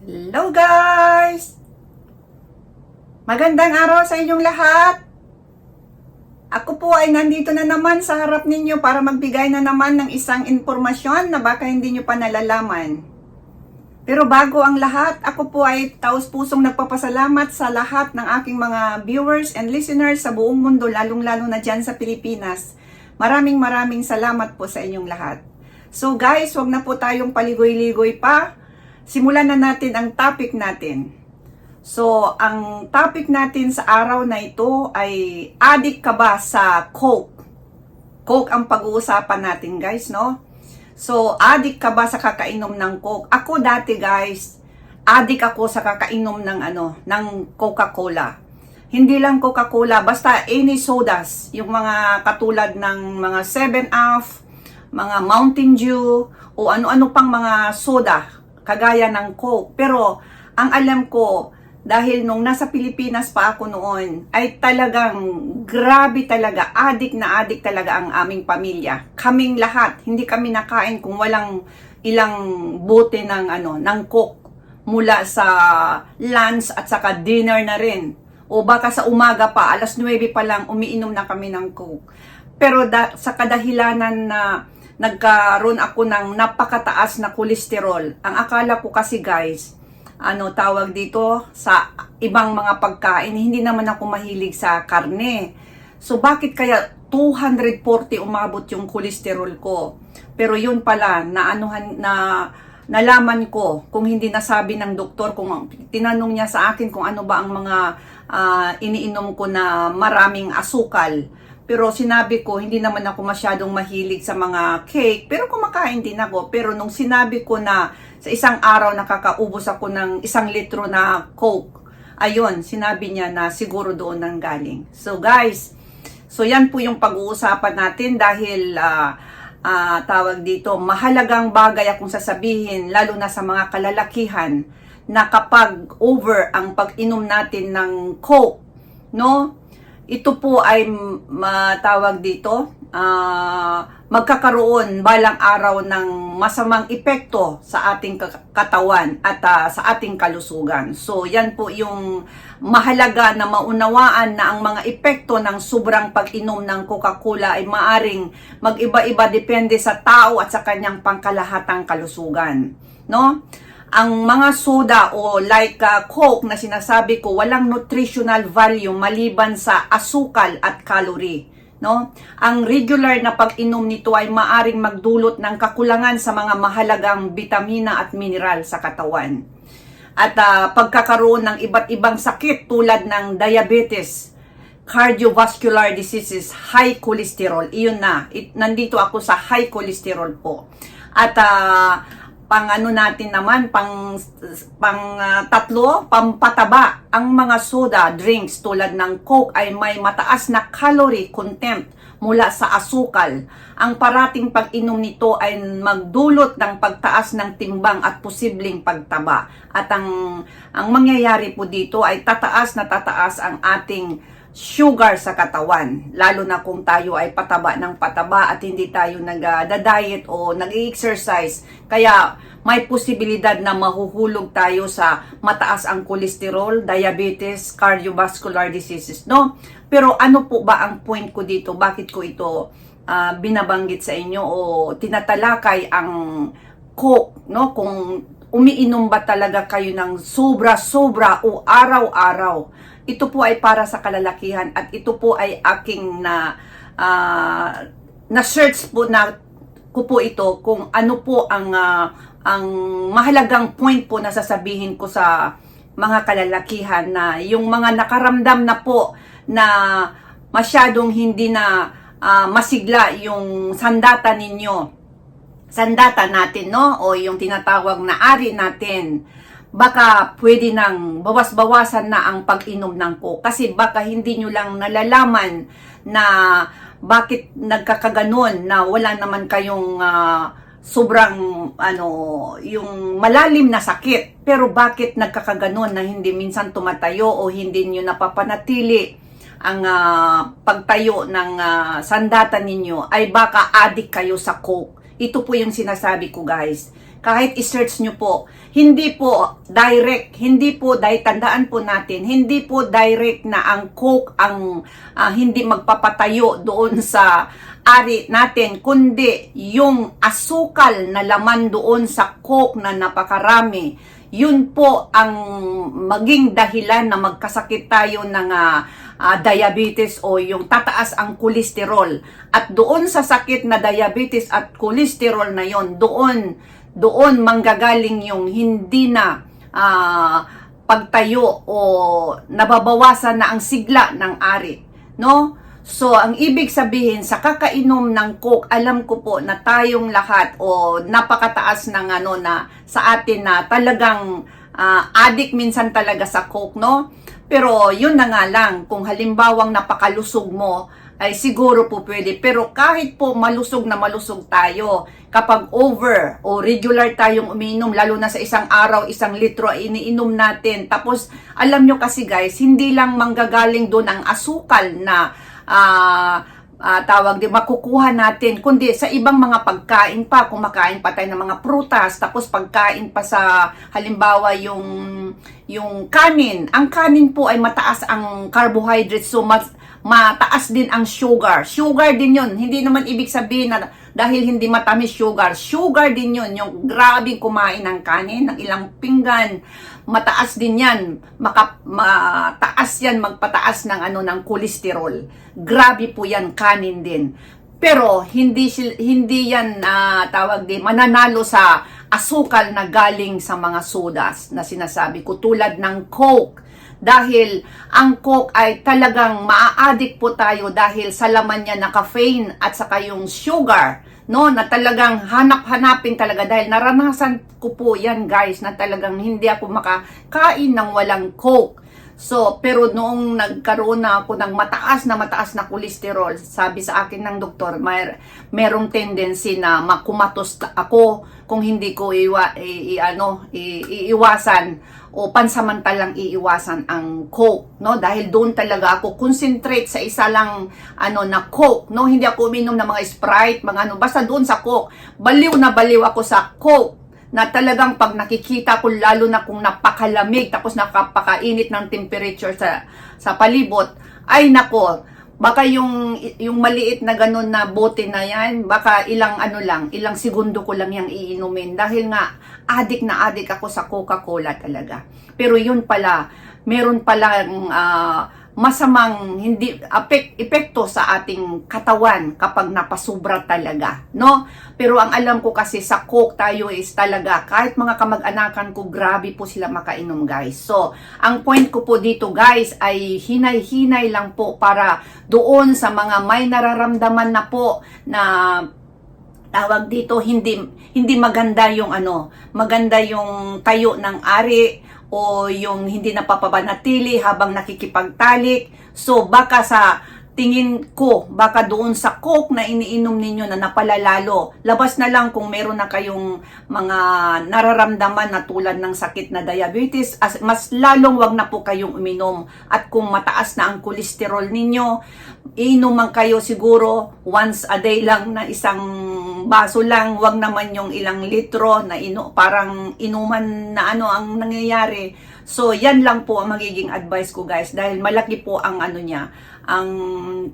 Hello guys! Magandang araw sa inyong lahat. Ako po ay nandito na naman sa harap ninyo para magbigay na naman ng isang impormasyon na baka hindi nyo pa nalalaman. Pero bago ang lahat, ako po ay taos-pusong nagpapasalamat sa lahat ng aking mga viewers and listeners sa buong mundo, lalong-lalo na dyan sa Pilipinas. Maraming salamat po sa inyong lahat. So guys, wag na po tayong paligoy-ligoy pa. Simulan na natin ang topic natin. So, ang topic natin sa araw na ito ay addict ka ba sa Coke? Coke ang pag-uusapan natin guys, no? So, addict ka ba sa kakainom ng Coke? Ako dati guys, addict ako sa kakainom ng Coca-Cola. Hindi lang Coca-Cola, basta any sodas, yung mga katulad ng mga 7up, mga Mountain Dew, o ano-ano pang mga soda, kagaya ng Coke. Pero, ang alam ko, dahil nung nasa Pilipinas pa ako noon, ay talagang grabe talaga, addict na addict talaga ang aming pamilya. Kaming lahat, hindi kami nakain kung walang ilang bote ng Coke mula sa lunch at saka dinner na rin. O baka sa umaga pa, alas 9 pa lang, umiinom na kami ng Coke. Pero sa kadahilanan na nagkaroon ako ng napakataas na kolesterol, ang akala ko kasi guys, tawag dito, sa ibang mga pagkain, hindi naman ako mahilig sa karne. So, bakit kaya 240 umabot yung kolesterol ko? Pero yun pala, nalaman ko, kung hindi nasabi ng doktor, kung tinanong niya sa akin kung ano ba ang mga iniinom ko na maraming asukal. Pero sinabi ko, hindi naman ako masyadong mahilig sa mga cake, pero kumakain din ako. Pero nung sinabi ko na sa isang araw nakakaubos ako ng 1 litro na Coke, ayun, sinabi niya na siguro doon nang galing. So guys, so yan po yung pag-uusapan natin dahil tawag dito, mahalagang bagay akong sasabihin, lalo na sa mga kalalakihan, na kapag over ang pag-inom natin ng Coke, no? Ito po ay matawag dito, magkakaroon balang araw ng masamang epekto sa ating katawan at sa ating kalusugan. So yan po yung mahalaga na maunawaan na ang mga epekto ng sobrang pag-inom ng Coca-Cola ay maaring mag-iba-iba depende sa tao at sa kanyang pangkalahatang kalusugan, no? Ang mga soda o like Coke na sinasabi ko, walang nutritional value maliban sa asukal at calorie, no? Ang regular na pag-inom nito ay maaring magdulot ng kakulangan sa mga mahalagang bitamina at mineral sa katawan. At pagkakaroon ng iba't ibang sakit tulad ng diabetes, cardiovascular diseases, high cholesterol. Iyon na, nandito ako sa high cholesterol po. At natin naman, tatlo, pampataba. Ang mga soda drinks tulad ng Coke ay may mataas na calorie content mula sa asukal. Ang parating pag-inom nito ay magdulot ng pagtaas ng timbang at posibleng pagtaba. At ang mangyayari po dito ay tataas ang ating sugar sa katawan, lalo na kung tayo ay pataba ng pataba at hindi tayo nag-diet o nag-exercise. Kaya may posibilidad na mahuhulog tayo sa mataas ang kolesterol, diabetes, cardiovascular diseases, no? Pero ano po ba ang point ko dito? Bakit ko ito binabanggit sa inyo o tinatalakay ang Coke, no? Kung umiinom ba talaga kayo ng sobra-sobra o araw-araw? Ito po ay para sa kalalakihan at ito po ay aking na-search po na ko po ito kung ano po ang mahalagang point po na sasabihin ko sa mga kalalakihan na yung mga nakaramdam na po na masyadong hindi na masigla yung sandata ninyo. Sandata natin, no? O yung tinatawag na ari natin. Baka pwede nang bawas-bawasan na ang pag-inom ng Coke. Kasi baka hindi nyo lang nalalaman na bakit nagkakaganon na wala naman kayong sobrang yung malalim na sakit. Pero bakit nagkakaganon na hindi minsan tumatayo o hindi nyo napapanatili ang pagtayo ng sandata ninyo ay baka addict kayo sa Coke. Ito po yung sinasabi ko guys. Kahit i-search nyo po, hindi po direct, hindi po, dahil tandaan po natin, hindi po direct na ang Coke ang hindi magpapatayo doon sa ari natin, kundi yung asukal na laman doon sa Coke na napakarami, yun po ang maging dahilan na magkasakit tayo ng diabetes o yung tataas ang kolesterol. At doon sa sakit na diabetes at kolesterol na yon, doon manggagaling yung hindi na pagtayo o nababawasan na ang sigla ng ari, no? So, ang ibig sabihin, sa kakainom ng Coke, alam ko po na tayong lahat o napakataas ng na sa atin na talagang addict minsan talaga sa Coke, no? Pero yun na nga lang, kung halimbawang napakalusog mo, ay siguro po pwede. Pero kahit po malusog na malusog tayo, kapag over o regular tayong umiinom, lalo na sa isang araw, 1 litro iniinom natin. Tapos, alam nyo kasi guys, hindi lang manggagaling doon ang asukal na makukuha natin, kundi sa ibang mga pagkain pa, kumakain pa tayo ng mga prutas, tapos pagkain pa sa halimbawa yung kanin. Ang kanin po ay mataas ang carbohydrates, so mataas din ang sugar. Sugar din yun. Hindi naman ibig sabihin na dahil hindi matamis sugar. Sugar din yun. Yung grabing kumain ng kanin, ng ilang pinggan, mataas din yan. Mataas yan, magpataas ng ng kolesterol. Grabe po yan, kanin din. Pero hindi yan mananalo sa asukal na galing sa mga sodas na sinasabi ko, tulad ng Coke. Dahil ang Coke ay talagang maa-addict po tayo dahil sa laman niya na caffeine at saka yung sugar, no, na talagang hanap-hanapin talaga, dahil naranasan ko po yan guys, na talagang hindi ako makakain ng walang Coke. So, pero noong nagkaroon na ako ng mataas na kolesterol, sabi sa akin ng doktor, merong tendency na makumatos ako kung hindi ko iiwasan o pansamantalang iiwasan ang Coke, no? Dahil doon talaga ako concentrate sa isa lang na Coke, no? Hindi ako uminom ng mga Sprite, mga basta doon sa Coke. Baliw na baliw ako sa Coke, na talagang pag nakikita ko, lalo na kung napakalamig, tapos napakainit ng temperature sa palibot, ay nako, baka yung maliit na ganun na bote na yan, baka ilang segundo ko lang yung iinumin, dahil nga addict na addict ako sa Coca-Cola talaga. Pero yun pala, meron palang masamang epekto sa ating katawan kapag napasubra talaga, no? Pero ang alam ko kasi sa Coke tayo is talaga, kahit mga kamag-anakan ko, grabe po sila makainom guys. So, ang point ko po dito guys ay hinay-hinay lang po para doon sa mga may nararamdaman na po na tawag dito, hindi maganda yung maganda yung tayo ng ari, o yung hindi napapapanatili habang nakikipagtalik. So, baka sa tingin ko, baka doon sa Coke na iniinom ninyo na napalalalo. Labas na lang kung meron na kayong mga nararamdaman na tulad ng sakit na diabetes, mas lalong wag na po kayong uminom. At kung mataas na ang kolesterol ninyo, inuman kayo siguro once a day lang na isang baso lang, wag naman yung ilang litro na parang inuman na ang nangyayari. So, yan lang po ang magiging advice ko guys, dahil malaki po ang ang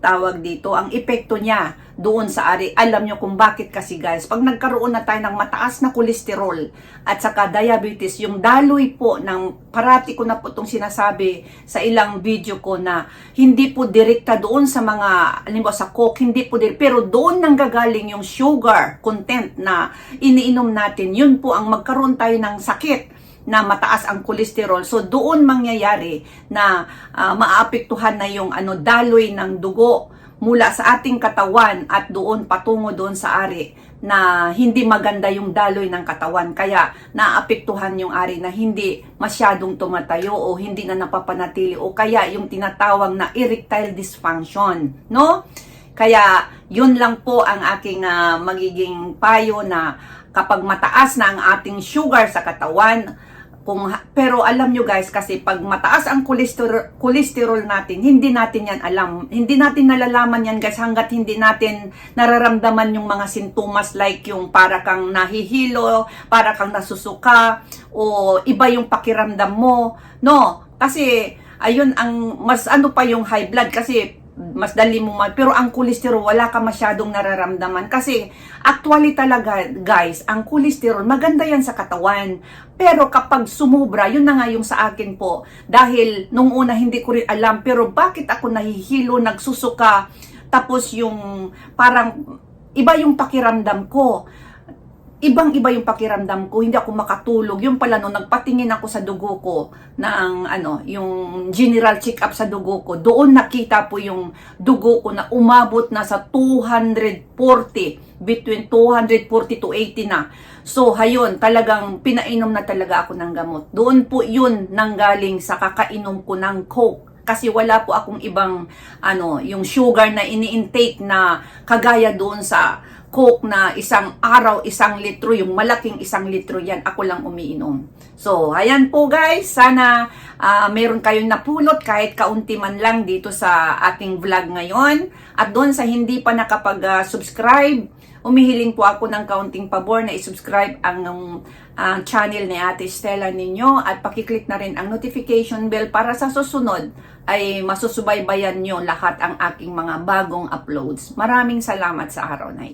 tawag dito, ang epekto niya doon sa ari. Alam nyo kung bakit kasi guys, pag nagkaroon na tayo ng mataas na kolesterol at saka diabetes, yung daloy po ng, parati ko na po itong sinasabi sa ilang video ko, na hindi po direkta doon sa mga, halimbawa sa Coke, hindi po direkta, pero doon nanggagaling yung sugar content na iniinom natin. Yun po ang magkaroon tayo ng sakit na mataas ang kolesterol. So doon mangyayari na maapektuhan na yung daloy ng dugo mula sa ating katawan at doon patungo doon sa ari, na hindi maganda yung daloy ng katawan, kaya naapektuhan yung ari na hindi masyadong tumatayo o hindi na napapanatili, o kaya yung tinatawag na erectile dysfunction, no? Kaya yun lang po ang aking magiging payo, na kapag mataas na ang ating sugar sa katawan, Pero alam nyo guys, kasi pag mataas ang cholesterol natin, hindi natin yan alam. Hindi natin nalalaman yan guys hanggat hindi natin nararamdaman yung mga sintomas like yung para kang nahihilo, para kang nasusuka, o iba yung pakiramdam mo. No, kasi ayun ang mas ano pa yung high blood kasi mas dali mo pero ang cholesterol wala ka masyadong nararamdaman kasi actually talaga guys, ang cholesterol maganda yan sa katawan, pero kapag sumubra, yun na nga yung sa akin po, dahil nung una hindi ko rin alam pero bakit ako nahihilo, nagsusuka, tapos yung parang iba yung pakiramdam ko, ibang-iba yung pakiramdam ko, hindi ako makatulog. Yung pala no, nagpatingin ako sa dugo ko ng yung general check-up sa dugo ko. Doon nakita po yung dugo ko na umabot na sa 240, between 240 to 80 na. So, hayun, talagang pinainom na talaga ako ng gamot. Doon po yun nanggaling sa kakainom ko ng Coke. Kasi wala po akong ibang yung sugar na ini-intake na kagaya doon sa Coke na isang araw, 1 litro, yung malaking 1 litro yan, ako lang umiinom. So, ayan po guys, sana meron kayong napulot kahit kaunti man lang dito sa ating vlog ngayon. At doon sa hindi pa nakapag-subscribe, umihiling po ako ng kaunting pabor na i-subscribe ang channel ni Ate Stella ninyo at pakiclick na rin ang notification bell para sa susunod ay masusubaybayan nyo lahat ang aking mga bagong uploads. Maraming salamat sa araw na ito.